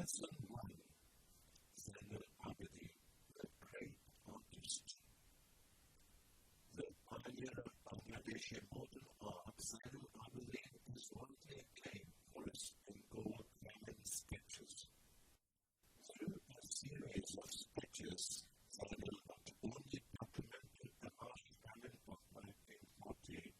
Lesson 1. Zainal Abidin, the great artist. The pioneer of Bangladeshi modern art, Zainal Abidin is widely acclaimed for his Bengal famine sketches. Through a series of sketches, Zainal not only documented the harsh famine of 1940,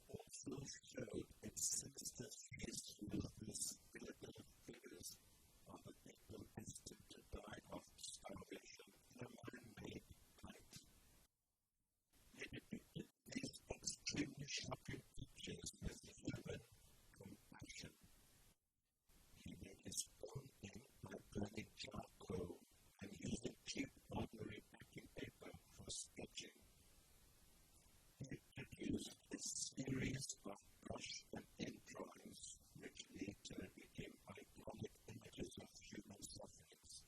but also showed its sinister face with the skeletal figures of the people destined to die of starvation in a man-made plight. He depicted these extremely shocking pictures with human compassion. He made his own ink by burning charcoal and using cheap ordinary packing paper for sketching. He produced a series of brush and ink drawings, which later became iconic images of human sufferings.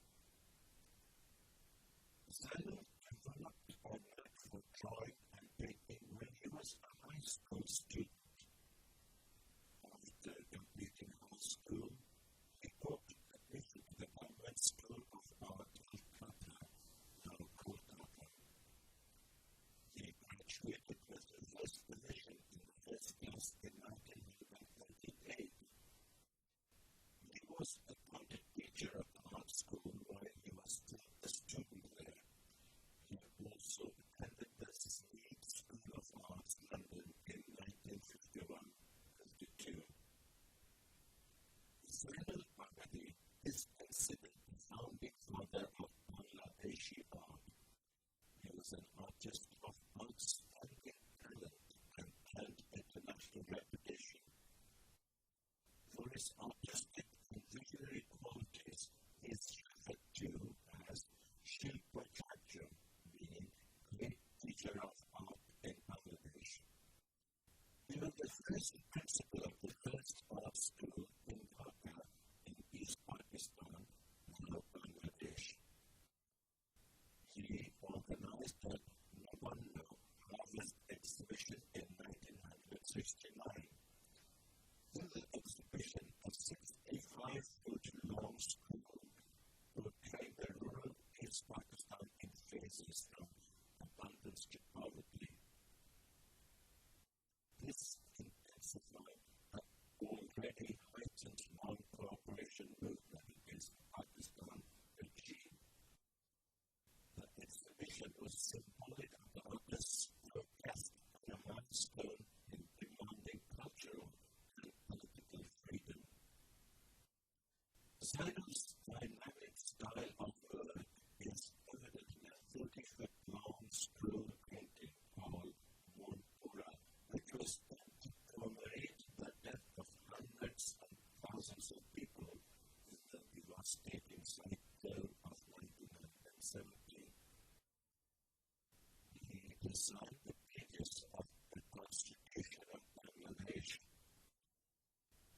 Zainal developed a knack for drawing and painting when he was a high school student. After completing high school, he got admission to the Government School of Art, Calcutta, now Kolkata. He graduated with the first position in the first class in 1938. He was appointed teacher at the art school while he was still a student there. He also attended the Sneed School of Arts, London, in 1951-52. Zainal Abidin is considered the founding father of Bangladeshi art. He was an artist of outstanding talent and earned international reputation. For his artistic and visionary qualities, he is referred to as Shilpacharya, meaning great teacher of art in Bangladesh. He was the first principal of the first art school in Dhaka in East Pakistan, now Bangladesh. He organized the Nabanno Harvest exhibition in 1969. In the exhibition, a 65-foot-long school portrayed the rural East Pakistan in phases from abundance to poverty. This intensified the already heightened non-cooperation movement against the Pakistan regime. The exhibition was symbolic of the artist's protest and a milestone in demanding cultural and political freedom. Zainal's dynamic style of work is evident in a 30-foot-long scroll painting called Monpura, which was done to commemorate the death of hundreds and thousands of people in the devastating cyclone of 1970. He designed the pages of the Constitution of Bangladesh.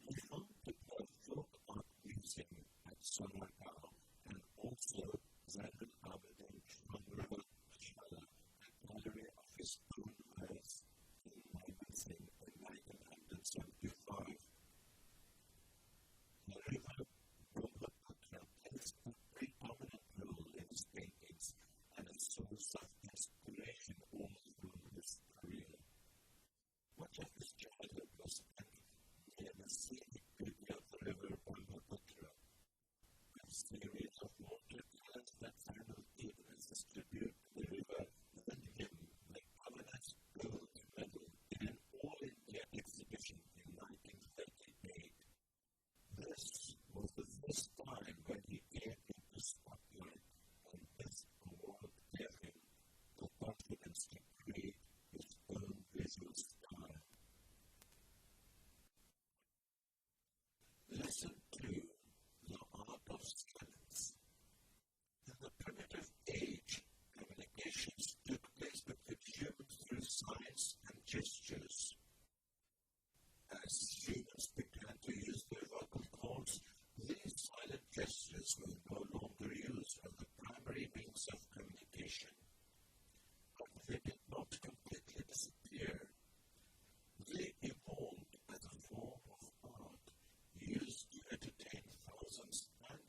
He founded the Folk Art Museum at Sonargaon and also Zainal Abidin Shangrava Shala, a gallery of his own works in Mymensingh in 1975. The river Brahmaputra plays a predominant role in his paintings and a source of inspiration all through his career. Much of his childhood was spent near the scenic beauty of the river Brahmaputra. A series of water talents that Zainal did as his tribute to the river earned him the Governor's Gold Medal in an all-India exhibition in 1938. This was the first time when he came into spotlight, and this award gave him the confidence to create his own visual style. Lesson 2. The Art of Silence. In the primitive age, communications took place between humans through signs and gestures. As humans began to use their vocal cords, these silent gestures were no longer used as the primary means of communication. But they did not completely disappear. They evolved as a form of art used to entertain thousands and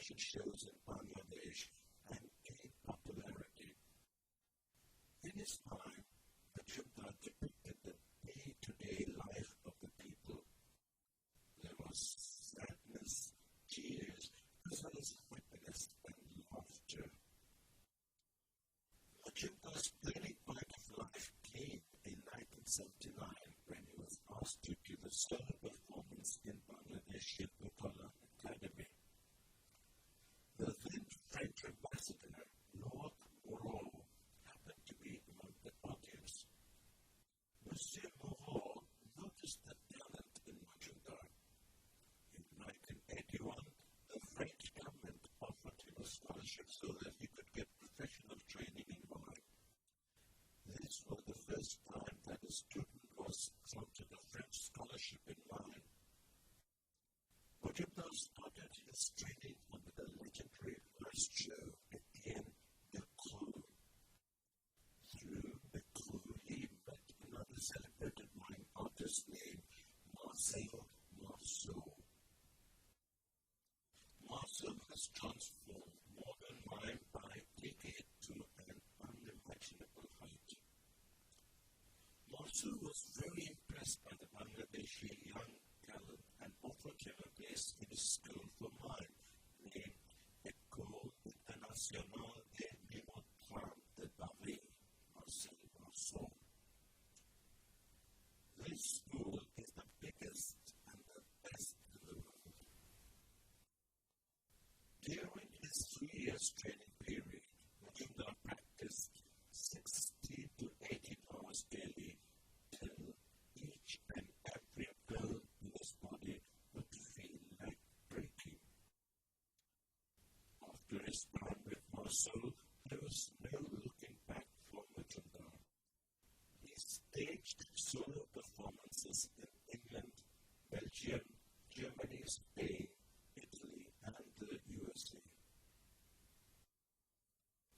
fashion shows in Bangladesh and gained popularity. In his time, Majumdar depicted the day-to-day life of the people. There was sadness, tears, as well as happiness and laughter. Majumdar's turning point of life came in 1979 when he was asked to give a solo performance in Bangladeshi Bukala Academy. The then French ambassador, Lord Moreau, happened to be among the audience. Monsieur Moreau noticed the talent in Majumdar. In 1981, the French government offered him a scholarship so that he could get professional training in mime. This was the first time that a student was granted a French scholarship in mime. Majumdar started his training under the legendary maestro Etienne Decroux. Through Decroux, he met another celebrated mime artist named Marcel Marceau. Marceau has transformed modern mime by taking it to an unimaginable height. Marceau was very impressed by the Bangladeshi young talent and offered him a place in his school for mime named École Internationale des Démonstrants de Paris, Marcel Marceau. This school is the biggest and the best in the world. During his 3 years training period, Majumdar practiced 60 to 80 hours daily till each and every bone in his body would feel like breaking. After his time with Marceau, there was no looking back for Majumdar. He staged solo performances in England, Belgium, Germany, Spain, Italy, and the USA.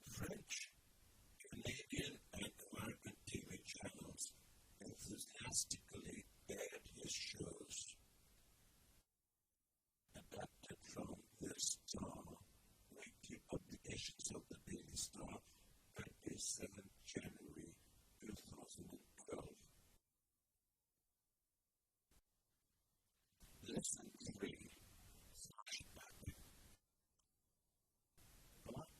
French, Canadian, and American TV channels enthusiastically aired his shows. Adapted from The Star, weekly publications of the Daily Star, 27 January 2012. Lesson 3. Flashback.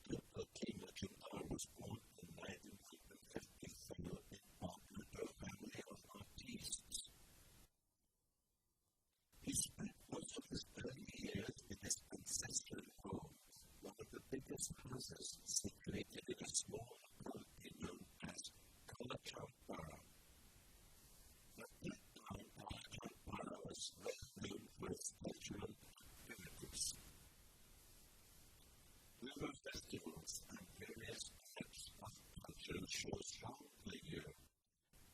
Dr. Majumdar was born in 1954 in Auckland to a family of artists. He spent most of his early years in his ancestral home, one of the biggest houses situated in a small locality known as Kalachampara. At that time, Kalachampara was well known for its cultural activities. There were festivals and various types of cultural shows throughout the year.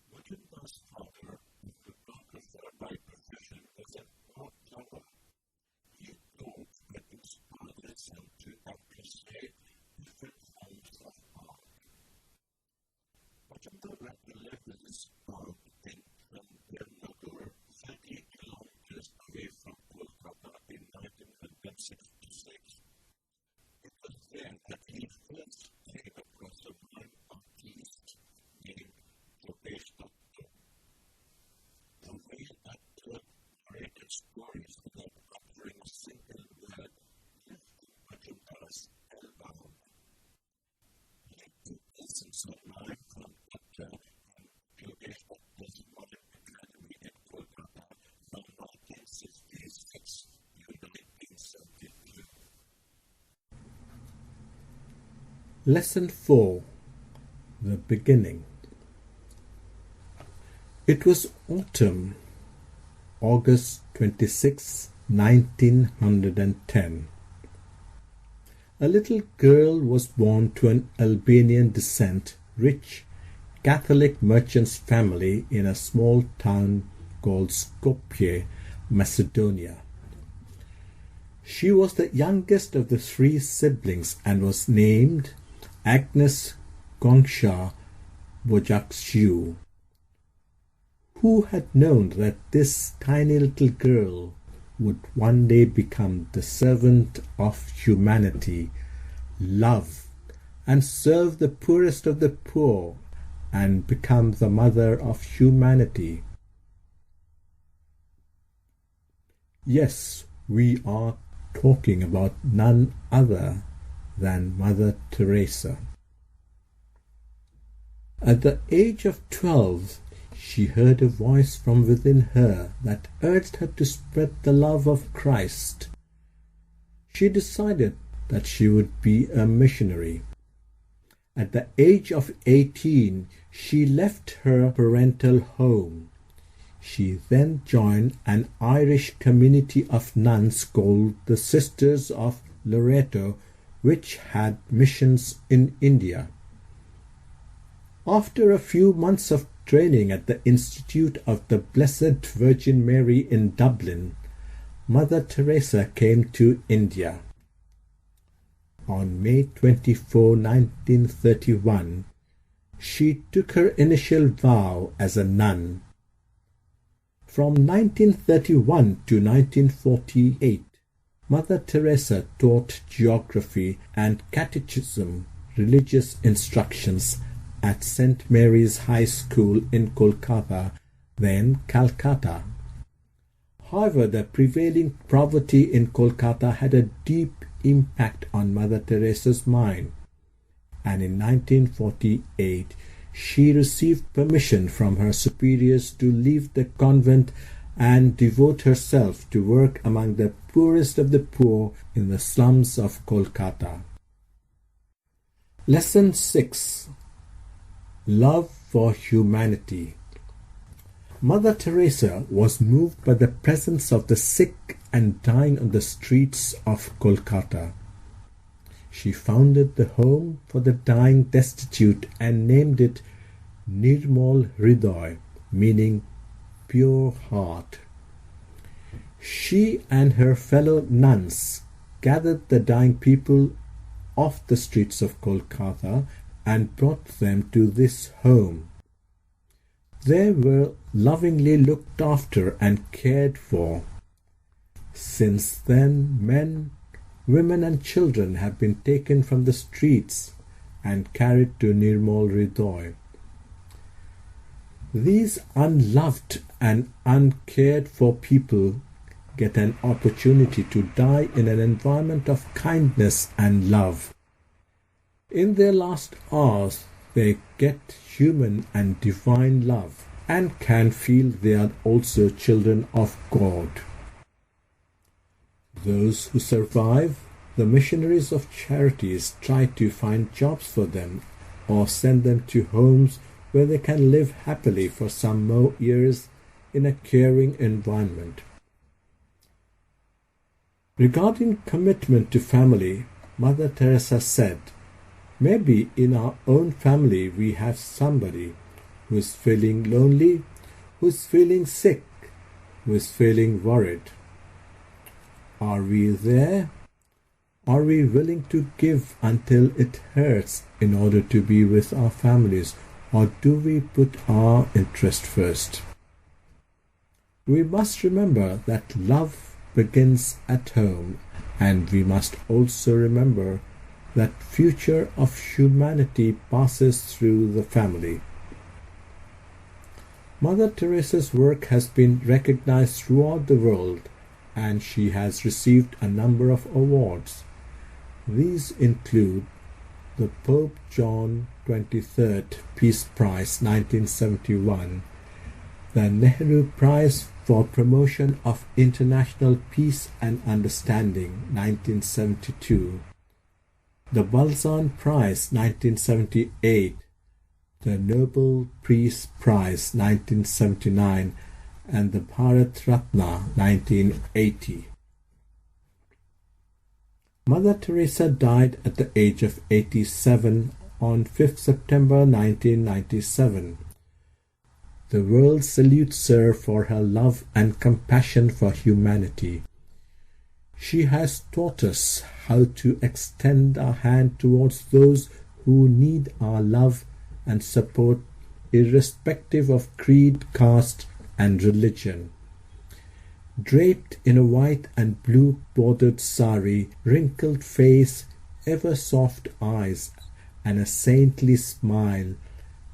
Majumdar's father, a photographer by profession, was an art lover. He thought that inspired his son to appreciate different forms of art. Majumdar went to live with his aunt in Nagar, 30 kilometers away from Kolkata in 1966. It was there that he first came across a mime artist named Yogesh Dutta. The real actor narrated stories without uttering a single word, lifting Majumdar's spellbound. He took lessons of mime from Dutta and Yogesh Dutta's Mime Academy in Kolkata from 1966 to 1972. Lesson 4. The Beginning. It was autumn, August 26, 1910. A little girl was born to an Albanian descent, rich Catholic merchant's family in a small town called Skopje, Macedonia. She was the youngest of the 3 siblings and was named Agnes Gongsha Bojakshiu. Who had known that this tiny little girl would one day become the servant of humanity, love, and serve the poorest of the poor, and become the mother of humanity. Yes, we are talking about none other than Mother Teresa. At the age of 12, she heard a voice from within her that urged her to spread the love of Christ. She decided that she would be a missionary. At the age of 18, she left her parental home. She then joined an Irish community of nuns called the Sisters of Loreto, which had missions in India. After a few months of training at the Institute of the Blessed Virgin Mary in Dublin, Mother Teresa came to India. On May 24, 1931, she took her initial vow as a nun. From 1931 to 1948, Mother Teresa taught geography and catechism, religious instructions, at St. Mary's High School in Kolkata, then Calcutta. However, the prevailing poverty in Kolkata had a deep impact on Mother Teresa's mind, and in 1948 she received permission from her superiors to leave the convent and devote herself to work among the poorest of the poor in the slums of Kolkata. Lesson 6. Love for Humanity. Mother Teresa was moved by the presence of the sick and dying on the streets of Kolkata. She founded the Home for the Dying Destitute and named it Nirmal Hriday, meaning pure heart. She and her fellow nuns gathered the dying people off the streets of Kolkata and brought them to this home. They were lovingly looked after and cared for. Since then, men, women and children have been taken from the streets and carried to Nirmal Hriday. These unloved and uncared for people get an opportunity to die in an environment of kindness and love. In their last hours, they get human and divine love and can feel they are also children of God. Those who survive, the missionaries of charities try to find jobs for them or send them to homes where they can live happily for some more years in a caring environment. Regarding commitment to family, Mother Teresa said, "Maybe in our own family we have somebody who is feeling lonely, who is feeling sick, who is feeling worried. Are we there? Are we willing to give until it hurts in order to be with our families, or do we put our interest first?" We must remember that love begins at home, and we must also remember that future of humanity passes through the family. Mother Teresa's work has been recognized throughout the world, and she has received a number of awards. These include the Pope John XXIII Peace Prize 1971, the Nehru Prize for Promotion of International Peace and Understanding 1972, the Balzan Prize 1978, the Nobel Peace Prize 1979, and the Bharat Ratna 1980. Mother Teresa died at the age of 87 on 5th September 1997. The world salutes her for her love and compassion for humanity. She has taught us how to extend our hand towards those who need our love and support, irrespective of creed, caste, and religion. Draped in a white and blue bordered sari, wrinkled face, ever soft eyes, and a saintly smile,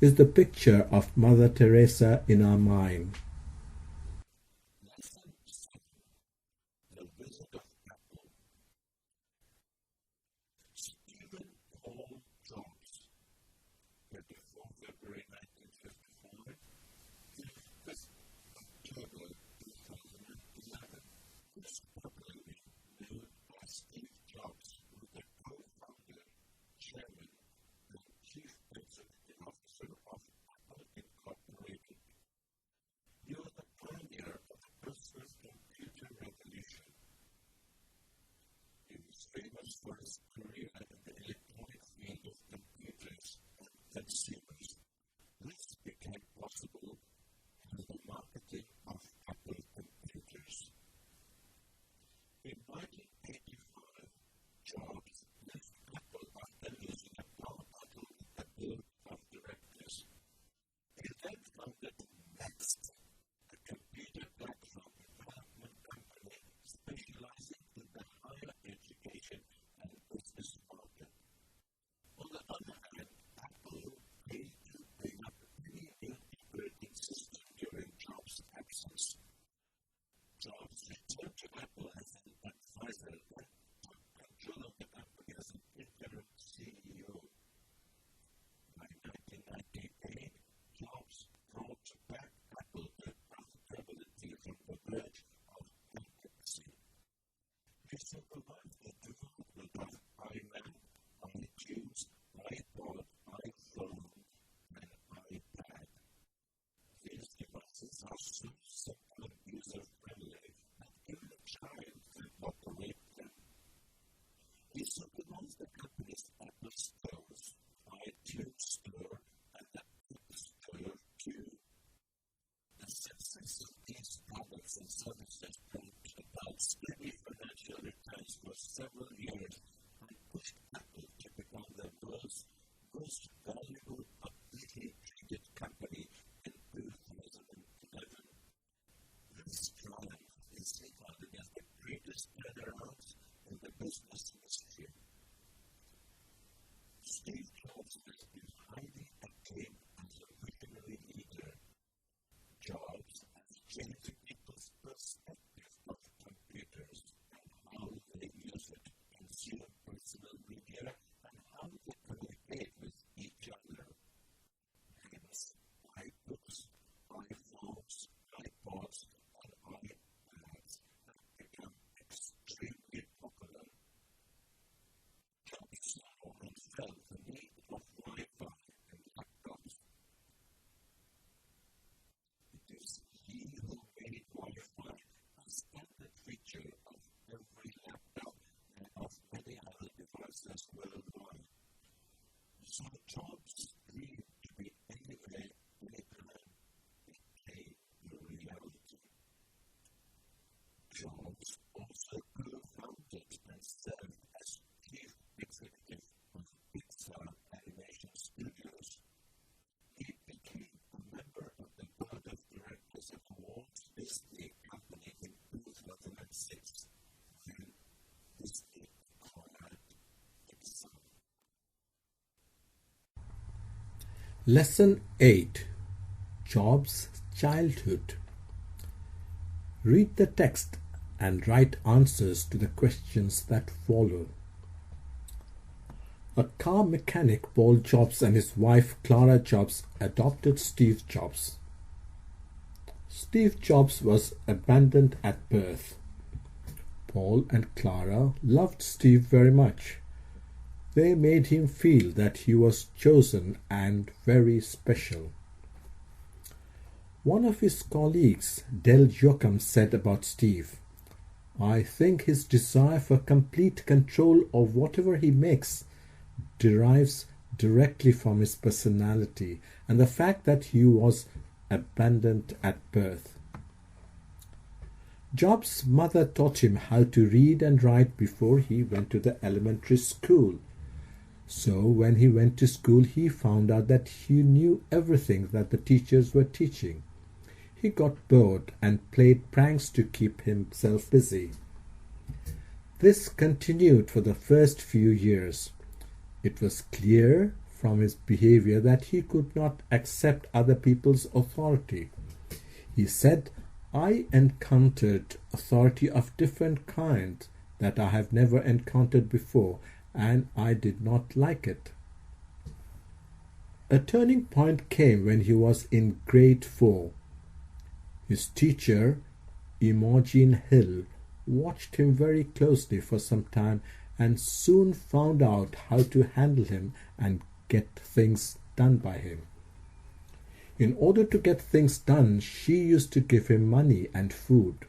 is the picture of Mother Teresa in our mind. Lesson 7. The Visit of Apple. Stephen Paul Jobs, 24 February 1955, 5th October 2011, was popularly known as Steve Jobs, was the co-founder, chairman, and chief executive officer of Apple Incorporated. He was the pioneer of the personal computer revolution. He was famous for his career in the electronic field of computers and consumers. This became possible through the marketing of Apple computers. In 1985, Jobs left Apple after losing a power battle with the board of directors. He then founded Next, a computer platform development company specializing in the higher education and business market. On the other hand, Apple failed to bring up any new operating system during Jobs' absence. Jobs returned to Apple as an advisor and took control of the company as an interim CEO. By 1998, Jobs brought back Apple to profitability from the verge of bankruptcy. He supervised the development of iMac, iTunes, iPod, iPhone, and iPad. These devices are so simple and user-friendly that even a child can operate them. He supervised the company's Apple stores, iTunes Store, and the App Store too. The success of these products and services brought about steady financial returns for several years and pushed Apple to become the world's most valuable publicly traded company in 2011. This triumph is regarded as the greatest turnaround in the business history. Steve Jobs has been highly acclaimed as a visionary leader. Jobs has changed people's perspective of computers and how they use it, consume personal media, and how they communicate with each other. Hence, iBooks, iPhones, iPods, and iPads have become extremely popular. Jobs saw and felt the need of Wi-Fi in laptops. It is he who made Wi-Fi a standard feature of every laptop and of many other devices worldwide. So Jobs' dream to be anywhere, anytime became a reality. Jobs also co-founded and served as chief executive of Pixar Animation Studios. He became a member of the board of directors of Walt Disney Company in 2006. Then Disney acquired Pixar. Lesson 8. Jobs' Childhood. Read the text and write answers to the questions that follow. A car mechanic, Paul Jobs, and his wife Clara Jobs adopted Steve Jobs. Steve Jobs was abandoned at birth. Paul and Clara loved Steve very much. They made him feel that he was chosen and very special. One of his colleagues, Del Jocham, said about Steve, "I think his desire for complete control of whatever he makes derives directly from his personality and the fact that he was abandoned at birth." Jobs' mother taught him how to read and write before he went to the elementary school. So when he went to school, he found out that he knew everything that the teachers were teaching. he got bored and played pranks to keep himself busy. This continued for the first few years. It was clear from his behavior that he could not accept other people's authority. He said, "I encountered authority of different kinds that I have never encountered before, and I did not like it." A turning point came when he was in grade 4. His teacher, Imogen Hill, watched him very closely for some time and soon found out how to handle him and get things done by him. In order to get things done, she used to give him money and food.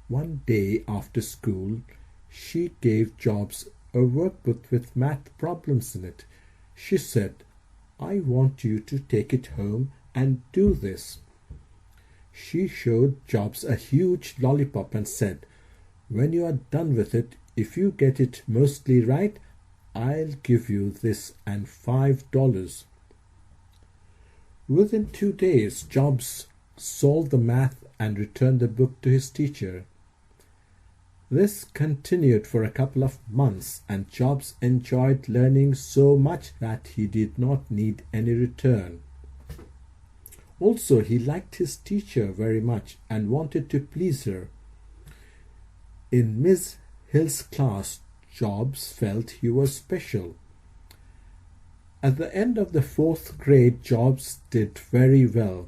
One day after school, she gave Jobs a workbook with math problems in it. She said, "I want you to take it home and do this." She showed Jobs a huge lollipop and said, "When you are done with it, if you get it mostly right, I'll give you this and $5. Within 2 days, Jobs solved the math and returned the book to his teacher. This continued for a couple of months, and Jobs enjoyed learning so much that he did not need any return. Also, he liked his teacher very much and wanted to please her. In Miss Hill's class, Jobs felt he was special. At the end of the 4th grade, Jobs did very well.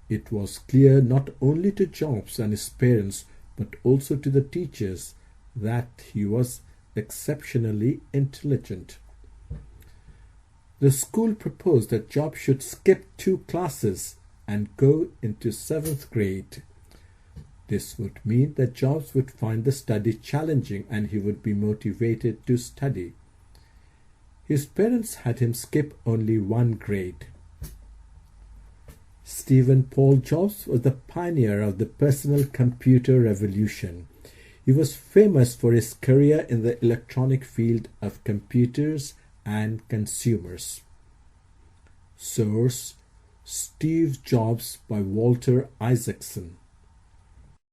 It was clear not only to Jobs and his parents, but also to the teachers, that he was exceptionally intelligent. The school proposed that Jobs should skip 2 classes and go into 7th grade. This would mean that Jobs would find the study challenging and he would be motivated to study. His parents had him skip only 1 grade. Stephen Paul Jobs was the pioneer of the personal computer revolution. He was famous for his career in the electronic field of computers and consumers. Source: Steve Jobs by Walter Isaacson.